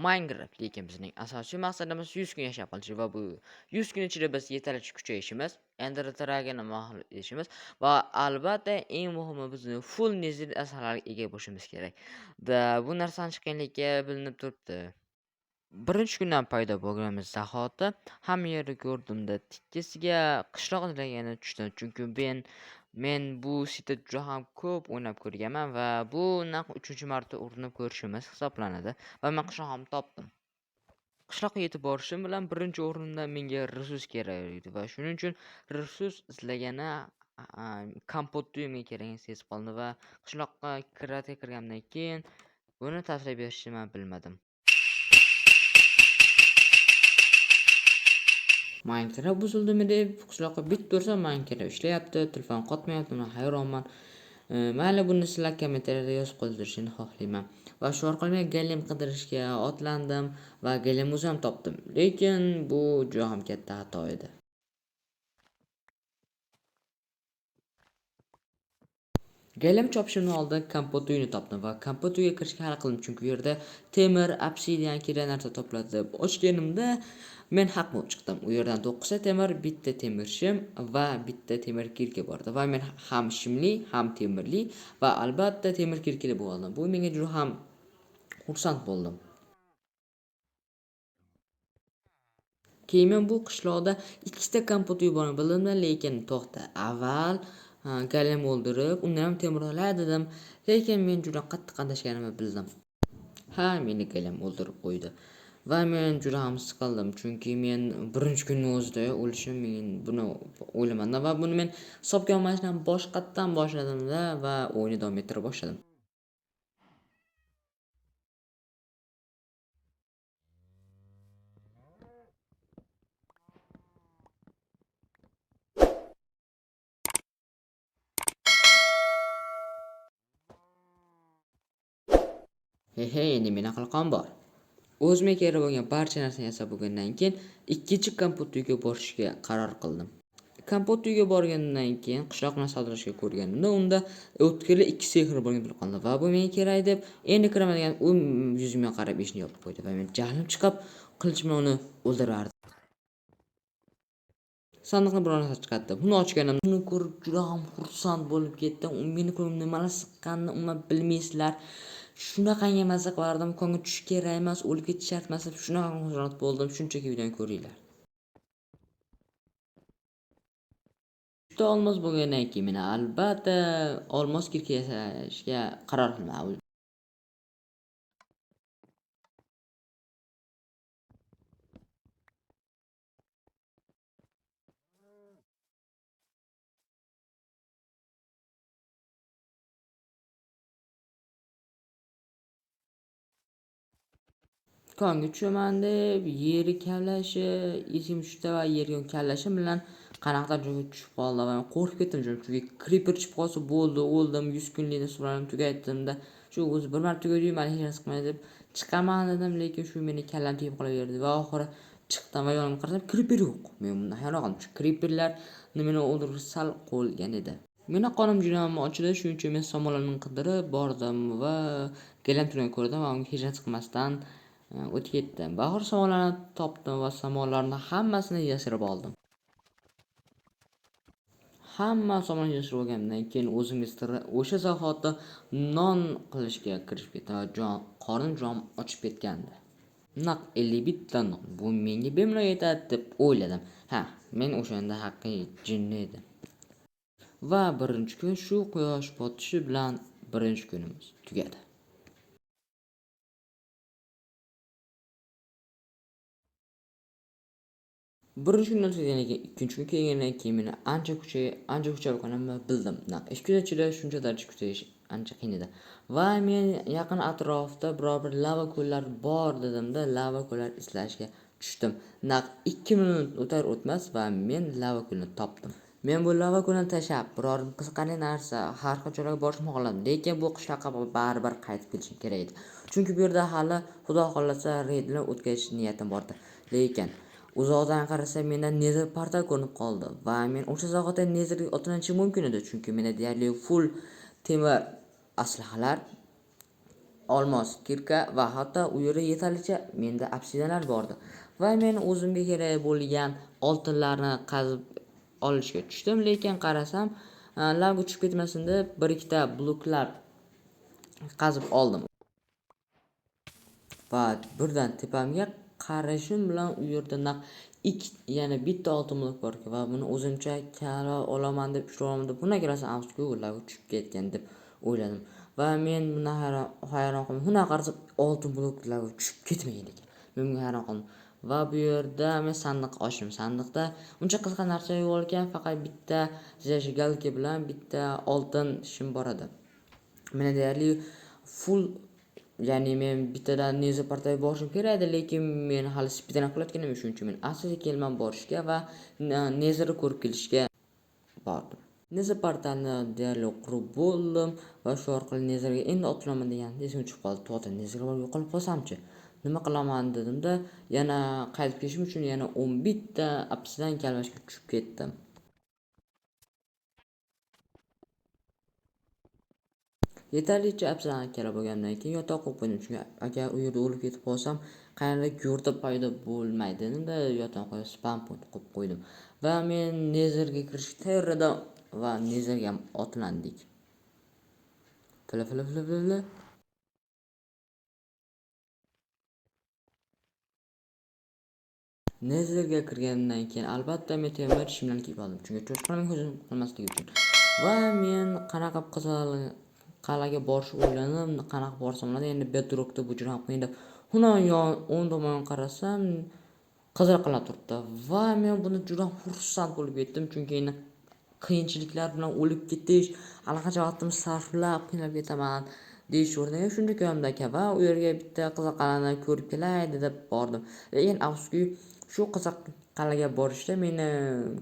Minecraft lekin bizning asosiy maqsadimiz 100 kun yashab qolish va bu 100 kun ichida biz yetarlicha kuchayishimiz, Ender Dragon'ni mag'lub etishimiz va albatta eng muhimi bizni full nezil asalariga ega bo'lishimiz kerak. Bu narsani chiqqanligiga bilinib turibdi. Birinchi kundan paydo bo'lganimiz zahoti hamma yerni ko'rdimda tikkasiga qishloq izlagani tushdim. Chunki men bu sitda juda ham ko'p o'ynab ko'rganman va bu naq 3-marta urinib ko'rishimiz hisoblanadi va men qishlog'imni topdim. Qishloqqa yetib borishim bilan birinchi o'rinda menga resurs kerak edi va shuning uchun resurs izlagani kompot menga kerakligini sezib qoldim va qishloqqa kirganimdan keyin buni tashlab berishni men bilmadim. Minecraft buzildimi deb qishloqqa bitib tursam Minecraft ishlayapti, telefon qotmayapti, men hayronman. Mayli buni sizlar kommentariyada yozib qoldirishini xohlayman. Va shu orqali men golem qidirishga otlandim va golem ham topdim. Lekin bu juda ham katta xato edi. Golem chopishimdan oldin kompot uyini topdim va kompot uyiga kirishga harakat qildim, chunki u yerda temir, obsidian kerak narsa topiladi deb ochganimda men haq bo'lib chiqdim. U yerdan 9 ta temir, bitta temir shim va bitta temir kirka bor edi va men ham shimli, ham temirli va albatta temir kirkili bo'ldim. Bu menga juda ham xursand bo'ldim. Keyin men bu qishloqda ikkita kompot uyi borligini bildim, lekin to'xta, avval golem o'ldirib, undan ham temir olay dedim, lekin men juda qattiq qatnashganimni bildim. Meni golem o'ldirib qo'ydi. Va men juda ham siqildim, chunki men birinchi kunning o'zida o'lishim men buni o'ylamadim va buni men hisobga olmasdan boshqatdan boshladim-da va o'yinni davom ettira boshladim. Endi meni qilqon bor. O'zimga kerak bo'lgan barcha narsani yasab bo'lgandan keyin ikkinchi kompot uyiga borishga qaror qildim. Kompot uyiga borgandan keyin qishloqni savdolashga ko'rganimda unda o'tkirli 2 sehr bo'lgan bilib qoldim va bu menga kerak deb endi kiraman degan u yuzimga qarab eshikni yopib qo'ydi va men jahlim chiqib qilich bilan uni o'ldirardim. Sandiqni biror narsa chiqardi. Buni ochganimda uni ko'rib juda ham xursand bo'lib ketdim. U meni ko'nglimda nimalar siqqanini umuman bilmaysizlar. Shunaqangi maza qilardim, konga tushish kerak emas, o'lib ketish shart emas deb shunaqa xursand bo'ldim. Shunchaki videoni ko'ringlar. Juda olmos bo'lgandan keyin men albatta olmos kirka yasashga qaror qildim. Konga tushaman deb yeri kavlashi, esim tushdi va yerga kavlashim bilan qanaqadir joyga tushib qoldi va men qo'rqib ketdim, chunki creeper tushib qolsa bo'ldi, o'ldim, 100 kunlik nasibalarimni tugatdim-da. Shu o'zi bir marta tugadi, mani hech narsa qilmaydi deb chiqaman dedim, lekin shu meni kallam tegib qolaverdi va oxiri chiqdim va yonimga qarasam creeper yo'q. Men bundan hayron qoldim. Creeperlar meni o'ldirishga sal qo'lgan edi. Meni qonim juda ham ochildi, shuning uchun men somonlarni qidirib bordim va golem turgan ko'rdim va unga hech narsa qilmasdan o'tib ketdim. Bahor somonlarni topdim va somonlarni hammasini yashirib oldim. Hamma somonni yashirib olgandan keyin o'zimga o'sha zahotda non qilishga kirishib ketdim va qornim juda ham ochib ketgandi. Naq 50 bitta non. Bu menga bemalol yetadi deb o'yladim. Men o'shanda haqiqiy jinni edim. Va birinchi kun shu quyosh botishi bilan birinchi kunimiz tugadi. Birinchi kundan tugagani keyin ikkinchi kun kelgandan keyin meni ancha kuchayganimni bildim. 2 kun ichida shuncha daraja kuchayish ancha qiyin edi. Va men yaqin atrofda biror bir lava ko'llar bor dedimda, lava ko'llar izlashga tushdim. 2 minut o'tar o'tmas va men lava ko'lni topdim. Men bu lava ko'lni tashlab biror qiziqarli narsa har xil joylarga borishni xohladim, lekin bu qishloqqa baribir qaytib kelishim kerak edi. Chunki bu yerda hali xudo xolasa reydlar o'tkazish niyatim bor edi. Lekin uzoqdan qarasa mendan nether portal ko'rinib qoldi va men o'sha zahotda netherga otlanishim mumkin edi, chunki menda deyarli full temir aslahalar olmos, kirka va hatto u yerda yetarlicha menda obsidianlar bordi. Va men o'zimga kerak bo'lgan oltinlarni qazib olishga tushdim, lekin qarasam, lag uchib ketmasin deb bir ikkita bloklar qazib oldim. Va birdan tepamga qarashim bilan u yerda naq yana bitta oltin blok bor ekan va buni o'zimcha kala olaman deb ushlab deb bunaqa rosa afsusku lag uchib ketgan deb o'yladim. Va men buni hayron qoldim. Bunaqa qarasam oltin bloklar uchib ketmaydi ekan. Men bunga hayron qoldim. Va bu yerda men sandiq ochdim. Sandiqda uncha qiziq narsa yo'q ekan, faqat bitta zajgalka bilan bitta oltin shim bor edi. Meni deyarli full, ya'ni men bittadan neza partay borishim kerak edi, lekin men hali speedrun qilayotganim shuning uchun men asosiy kelman borishga va nezerni ko'rib kelishga bordim. Neza portalni deyarli qurib bo'ldim va shu orqali nezerga endi otlaman degan esimga tushib qoldi. To'g'ri, nezerga borib yo'qolib qolsamchi? Nima qilaman dedimda, yana qaytib kelishim uchun yana 11 ta obsidian kalvashga tushib ketdim. Yetarlicha obsidian kala bo'lgandan keyin yotoq qo'yib qo'ydim, chunki agar u yerda o'lib ketib qolsam, qayerda go'rda paydo bo'lmaydi dedimda, yotoqqa spam point qo'yib qo'ydim. Va men nezerga kirish tayyorladim va nezerga otlandik. Fila. Nezerga kirgandan keyin albatta men temir shimlarni kiyib oldim, chunki cho'chqaning hujum qilmasligi uchun. Va men qanaqa qizil qal'aga borishni o'yladim, qanaqa borsam bo'ladi, endi bedrockda bu juda ham qiyin deb. O'ng tomon qarasam, qizil qal'a turibdi va men buni juda xursand bo'lib ketdim, chunki endi qiyinchiliklar bilan o'lib ketish, allaqancha vaqtim sarflab qiynalib ketaman deyish o'rniga shunday ko'yamda ekan va u yerga bitta qizil qal'ani ko'rib kelaydi deb bordim. Lekin afsuski, shu qizil qal'aga borishda meni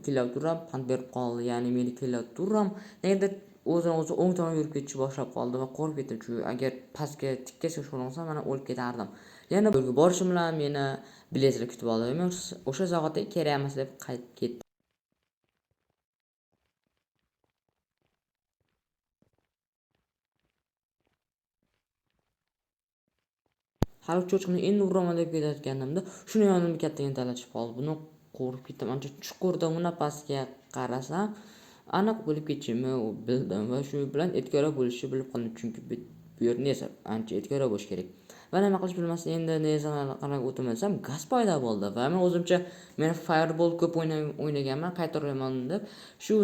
klaviaturam pand berib qoldi, ya'ni meni klaviaturam negadir o'zi o'ng tomonga yurib ketishni boshlab qoldi va qo'rqib ketdim, chunki agar pastga tikkasiga sho'ng'isam mana o'lib ketardim. Yana bu yerga borishim bilan meni Blazer kutib oldi. Men o'sha zahotda kerak emas deb qaytib ketdim. Hali cho'chqani endi uraman deb ketayotganimda shuni yonimga kattagina talashib qoldi. Buni qo'rqib ketdim. Ancha chuqurda uni pastga qarasam, aniq bo'lib ketishimni bildim va shu bilan etkora bo'lishni bilib qoldim, chunki bu yer nesa ancha etkora bo'lish kerak. Va nima qilish bilmasdan endi nezaga qarab o'tmasam gaz paydo bo'ldi va men o'zimcha fireball ko'p o'ynaganman, qaytaraman deb shu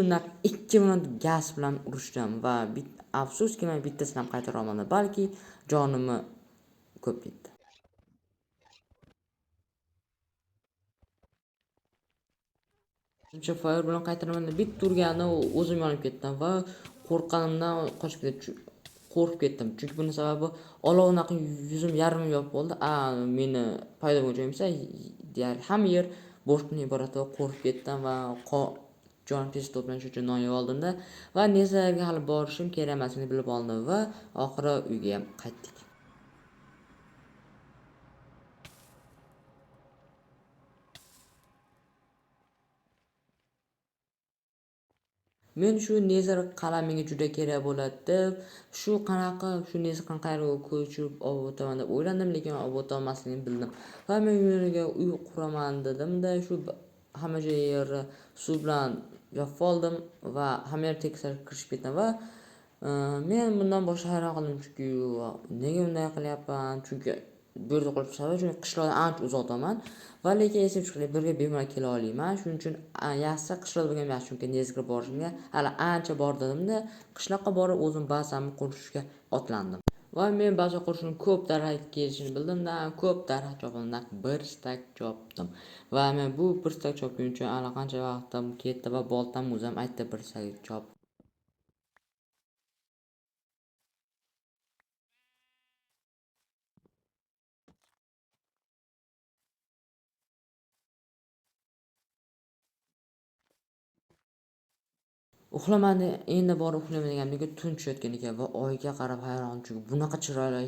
2 minut gaz bilan urishdim va afsuski men bittasini ham qaytara olmadim, balki jonimni ko'p ketdi. Shuncha fire bilan qaytaraman deb turganda o'zim yonib ketdim va qo'rqqanimdan qo'rqib ketdim. Chunki buning sababi olovnaqa yuzim yarim yopib bo'ldi. Meni paydo bo'lgan joyim esa deyarli hamma yer boshqadan iborat va qo'rqib ketdim va jon tez to'planishim uchun non yeb oldimda va nezarga hali borishim kerak emasligini bilib oldim va oxiri uyga ham qaytdik. Men shu nezar qal'a menga juda kerak bo'ladi deb, shu nezar qayerga ko'chirib olib o'taman deb o'yladim, lekin olib o'tolmasligimni bildim. Va men yerga uy quraman dedimda, shu hamma yerni suv bilan yopib oldim va hamma yer tekislar kirishib ketdim va men bundan boshqa hayron qoldim, chunki nega bunday qilyapman? Chunki bu yerda qolib chunki qishloqdan ancha uzoqdaman va lekin esim chiqdi, birga bemalol kela olaman. Shuning uchun yaxshisi qishloqda bo'lgan yaxshi, chunki nezga borishimga hali ancha bor dedimda, qishloqqa borib o'zim ba'zamni qurishga otlandim. Va men ba'zi qo'shnim ko'p daraxt kelishini bildimda, ko'p daraxt chopdim, bir stak chopdim. Va men bu bir stak chopguncha allaqancha vaqtim ketdi va boltam o'zim aytdi bir stak chop. Uxlamadi, endi borib uxlayman deganimga tun tushayotgan ekan va oyga qarab hayron, chunki bunaqa chiroyli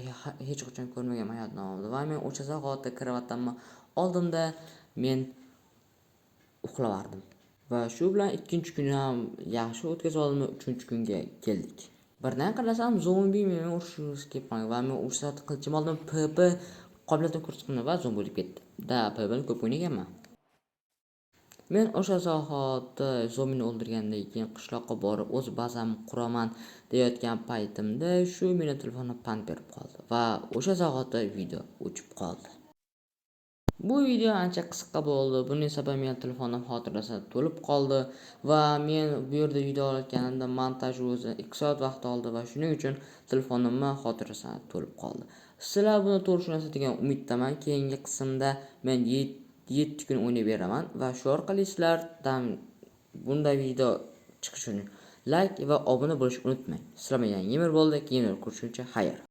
hech qachon ko'rmaganman hayot davomida. Va men o'sha zahotda kravatimni oldimda men uxlavardim. Va shu bilan ikkinchi kunni ham yaxshi o'tkazib oldim, 3-kunga keldik. Birdan qarasam zombi meni urishga kelib qolgan va men o'sha qilichim oldim PP qobiliyatini ko'rsatdim va zombi bo'lib ketdi. PPni ko'p o'ynaganman. Men o'sha zahoti zombini o'ldirgandan keyin qishloqqa borib o'z bazamni quraman deyotgan paytimda shu meni telefonga pand berib qoldi va o'sha zahoti video o'chib qoldi. Bu video ancha qisqa bo'ldi. Buning sababi men telefonim xotirasi to'lib qoldi va men bu yerda video olayotganimda montaj o'zi 2 soat vaqt oldi va shuning uchun telefonimni xotirasi to'lib qoldi. Sizlar buni to'g'ri tushunasiz degan umiddaman. Keyingi qismda men 7 kun o'ynab beraman va shu orqali sizlardan bunday video chiqishi uchun like va obuna bo'lishni unutmang. Sizlar bilan yangi yil bo'ldi. Keyin ko'rishguncha xayr.